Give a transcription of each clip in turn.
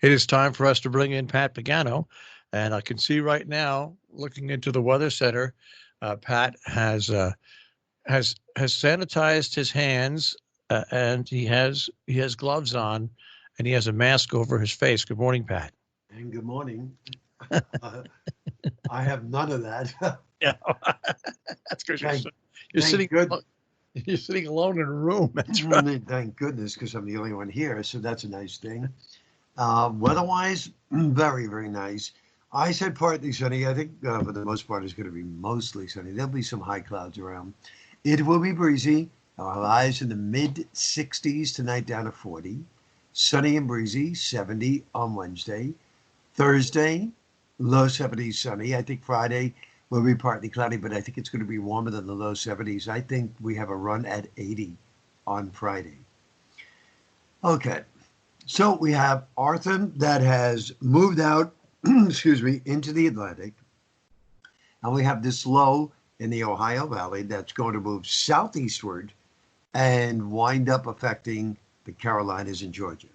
It is time for us to bring in Pat Pagano, and I can see right now, looking into the weather center, Pat has sanitized his hands, and he has gloves on, and he has a mask over his face. Good morning, Pat. And good morning. I have none of that. Yeah, that's because you're sitting alone in a room. That's right. Thank goodness, because I'm the only one here, so that's a nice thing. Weather-wise, very, very nice. I said partly sunny. I think for the most part it's going to be mostly sunny. There'll be some high clouds around. It will be breezy. Our highs in the mid-60s tonight, down to 40. Sunny and breezy, 70 on Wednesday. Thursday, low 70s, sunny. I think Friday will be partly cloudy, but I think it's going to be warmer than the low 70s. I think we have a run at 80 on Friday. Okay, so we have Arthur that has moved out, into the Atlantic. And we have this low in the Ohio Valley that's going to move southeastward and wind up affecting the Carolinas and Georgia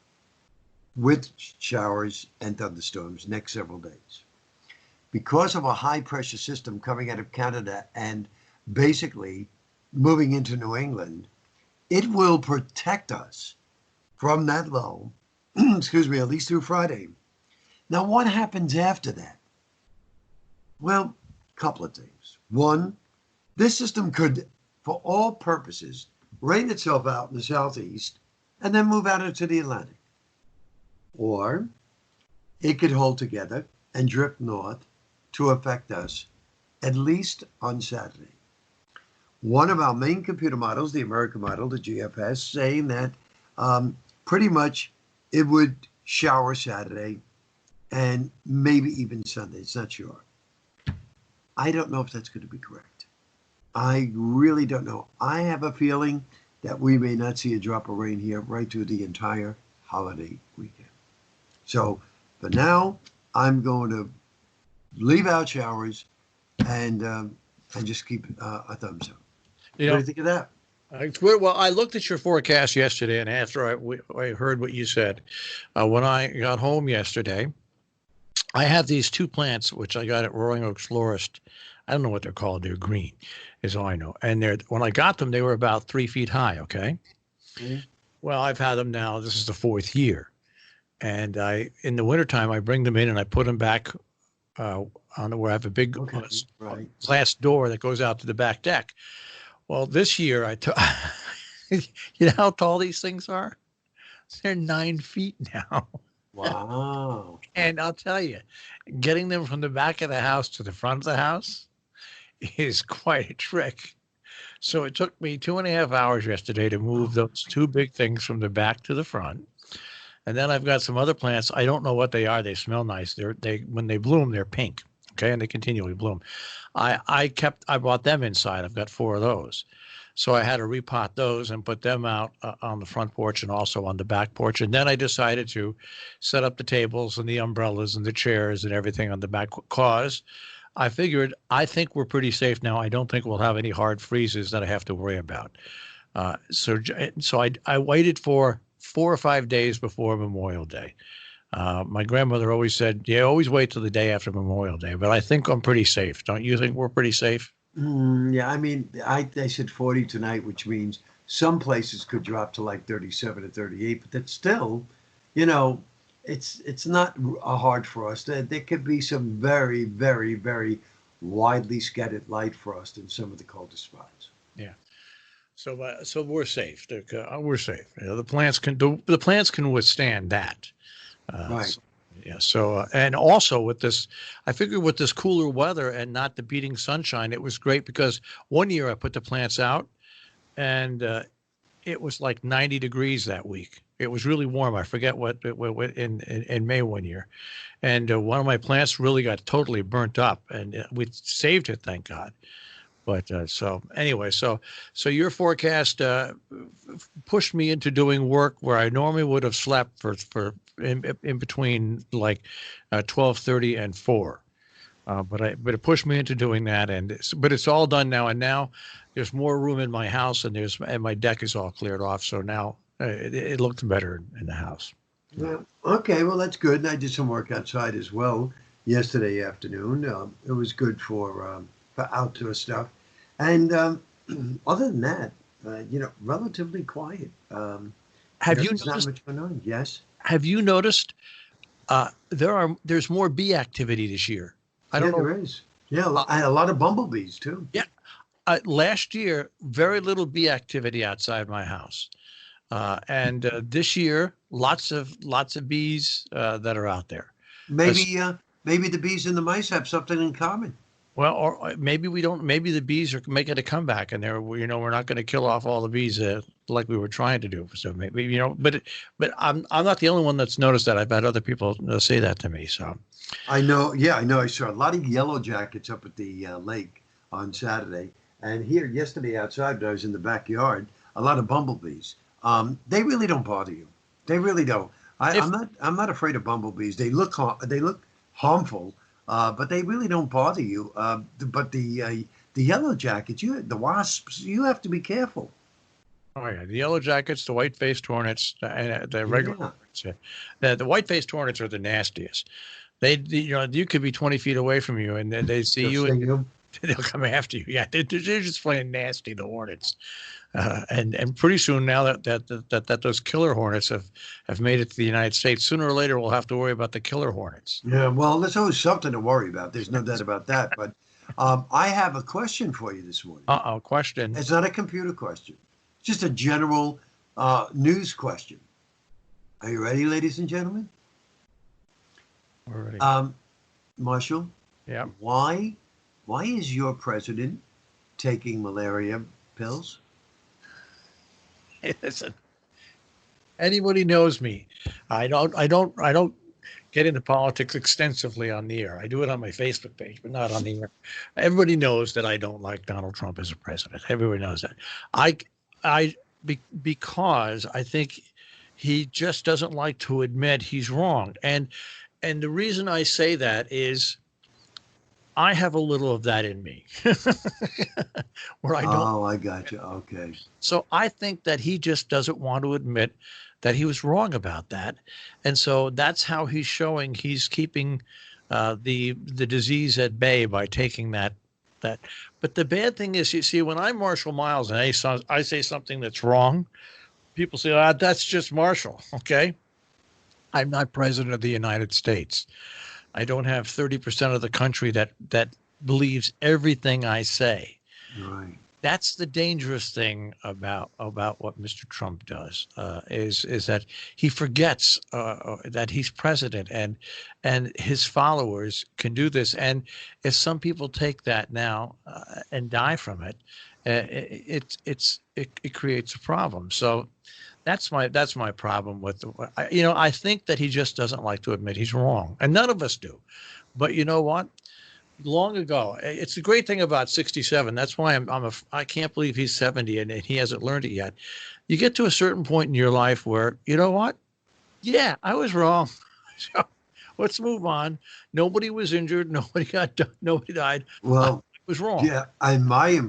with showers and thunderstorms next several days. Because of a high pressure system coming out of Canada and basically moving into New England, it will protect us from that low, at least through Friday. Now, what happens after that? Well, a couple of things. One, this system could, for all purposes, rain itself out in the southeast and then move out into the Atlantic. Or it could hold together and drift north to affect us, at least on Saturday. One of our main computer models, the American model, the GFS, saying that pretty much it would shower Saturday and maybe even Sunday. It's not sure. I don't know if that's going to be correct. I really don't know. I have a feeling that we may not see a drop of rain here right through the entire holiday weekend. So for now, I'm going to leave out showers and just keep a thumbs up. What do you think of that? Well, I looked at your forecast yesterday, and after I heard what you said, when I got home yesterday, I have these two plants, which I got at Roaring Oaks Florist. I don't know what they're called. They're green, is all I know. And when I got them, they were about 3 feet high, okay? Mm-hmm. Well, I've had them now. This is the 4th year. And in the wintertime, I bring them in and I put them back on where I have a big glass door that goes out to the back deck. Well, this year, you know how tall these things are? They're 9 feet now. Wow. And I'll tell you, getting them from the back of the house to the front of the house is quite a trick. So it took me 2.5 hours yesterday to move those two big things from the back to the front. And then I've got some other plants. I don't know what they are. They smell nice. When they bloom, they're pink. Okay, and they continually bloom. I bought them inside. I've got 4 of those. So I had to repot those and put them out on the front porch and also on the back porch. And then I decided to set up the tables and the umbrellas and the chairs and everything on the back because I think we're pretty safe now. I don't think we'll have any hard freezes that I have to worry about. So I waited for 4 or 5 days before Memorial Day. My grandmother always said, yeah, always wait till the day after Memorial Day. But I think I'm pretty safe. Don't you think we're pretty safe? Yeah, I mean, I said 40 tonight, which means some places could drop to like 37 or 38, but that's still, it's not hard for us. There could be some very, very, very widely scattered light frost in some of the coldest spots. Yeah. So we're safe. We're safe. The plants can withstand that. Right. And also with this, I figured with this cooler weather and not the beating sunshine, it was great because one year I put the plants out and it was like 90 degrees that week. It was really warm. I forget what in May one year. And one of my plants really got totally burnt up and we saved it, thank God. But so your forecast pushed me into doing work where I normally would have slept for in between like 12:30 and 4. But it pushed me into doing that, but it's all done now. And now there's more room in my house, and my deck is all cleared off. So now it looked better in the house. Yeah. Okay. Well, that's good. And I did some work outside as well yesterday afternoon. It was good for outdoor stuff. And other than that, relatively quiet. Have you There's not noticed? much going on. Yes. Have you noticed? There's more bee activity this year. I Yeah, don't know. there is. Yeah, Uh, and a lot of bumblebees too. yeah, last year, very little bee activity outside my house, and this year, lots of bees that are out there. As Maybe the bees and the mice have something in common. well, or maybe we don't. Maybe the bees are making a comeback, and we're not going to kill off all the bees like we were trying to do. So maybe but I'm not the only one that's noticed that. I've had other people say that to me. So I know. Yeah, I know. I saw a lot of yellow jackets up at the lake on Saturday, and here yesterday outside when I was in the backyard, a lot of bumblebees. They really don't bother you. They really don't. if I'm not afraid of bumblebees. They look harmful, but they really don't bother you. But the yellow jackets, the wasps, you have to be careful. Oh yeah, the yellow jackets, the white-faced hornets, and the regular Yeah, hornets. The white-faced hornets are the nastiest. You could be 20 feet away from you, and then they see they'll you, and sting you. they'll come after you. Yeah, they're just plain nasty, the hornets. And pretty soon now that those killer hornets have made it to the United States, sooner or later we'll have to worry about the killer hornets. Yeah, well, there's always something to worry about. There's no doubt about that. But I have a question for you this morning. Uh-oh, question. It's not a computer question, just a general news question. Are you ready, ladies and gentlemen? Already. Marshall, Yeah. why is your president taking malaria pills? Listen, anybody knows me. I don't get into politics extensively on the air. I do it on my Facebook page, but not on the air. Everybody knows that I don't like Donald Trump as a president. Everybody knows that. Because I think he just doesn't like to admit he's wrong. And the reason I say that is I have a little of that in me where I don't. Oh, I got you. Okay. So I think that he just doesn't want to admit that he was wrong about that. And so that's how he's showing he's keeping the disease at bay by taking that. But the bad thing is, you see, when I'm Marshall Miles and I say something that's wrong, people say, that's just Marshall. Okay. I'm not president of the United States. I don't have 30% of the country that believes everything I say. Right. That's the dangerous thing about what Mr. Trump does, is that he forgets that he's president and his followers can do this. And if some people take that now and die from it, it creates a problem. So that's my problem with I think that he just doesn't like to admit he's wrong, and none of us do. But you know what? Long ago, it's the great thing about 67. That's why I can't believe he's 70 and he hasn't learned it yet. You get to a certain point in your life where, you know what? Yeah, I was wrong. So let's move on. Nobody was injured. Nobody died. I Well, was wrong. yeah. In my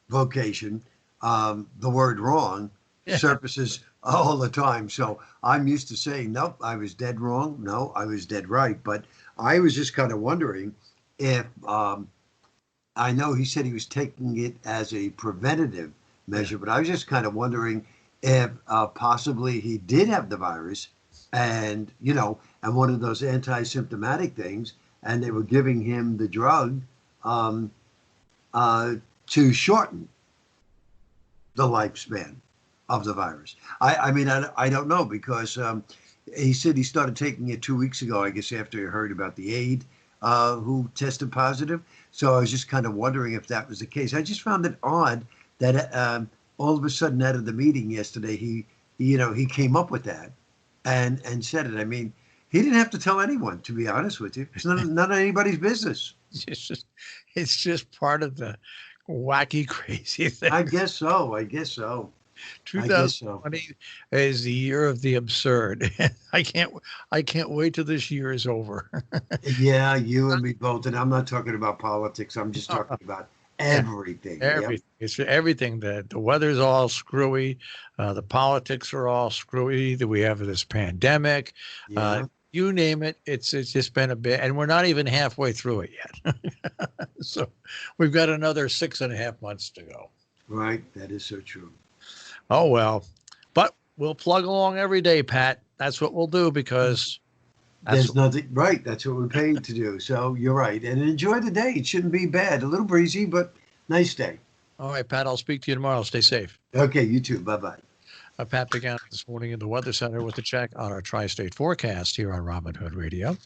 vocation, the word wrong Yeah. surfaces all the time. So I'm used to saying, nope, I was dead wrong. No, I was dead right. But I was just kind of wondering if I know he said he was taking it as a preventative measure, but I was just kind of wondering if possibly he did have the virus and, and one of those anti-symptomatic things, and they were giving him the drug um, to shorten the lifespan of the virus. I mean, I don't know because he said he started taking it 2 weeks ago, I guess, after he heard about the aide who tested positive. So I was just kind of wondering if that was the case. I just found it odd that all of a sudden out of the meeting yesterday, he came up with that and said it. I mean, he didn't have to tell anyone, to be honest with you. It's none of anybody's business. It's just part of the wacky, crazy thing. I guess so. I guess so. 2020 is the year of the absurd. I can't wait till this year is over. Yeah, you and me both. And I'm not talking about politics. I'm just talking about Everything. Yep. Everything. It's everything. The weather's all screwy. The politics are all screwy. That we have this pandemic. Yeah. You name it. It's just been a bit, and we're not even halfway through it yet. So we've got another 6.5 months to go. Right. That is so true. Oh well, but we'll plug along every day, Pat. That's what we'll do because there's nothing right. That's what we're paid to do. So you're right. And enjoy the day. It shouldn't be bad. A little breezy, but nice day. All right, Pat. I'll speak to you tomorrow. Stay safe. Okay. You too. Bye-bye. Pat Pagano this morning in the Weather Center with a check on our tri-state forecast here on Robin Hood Radio.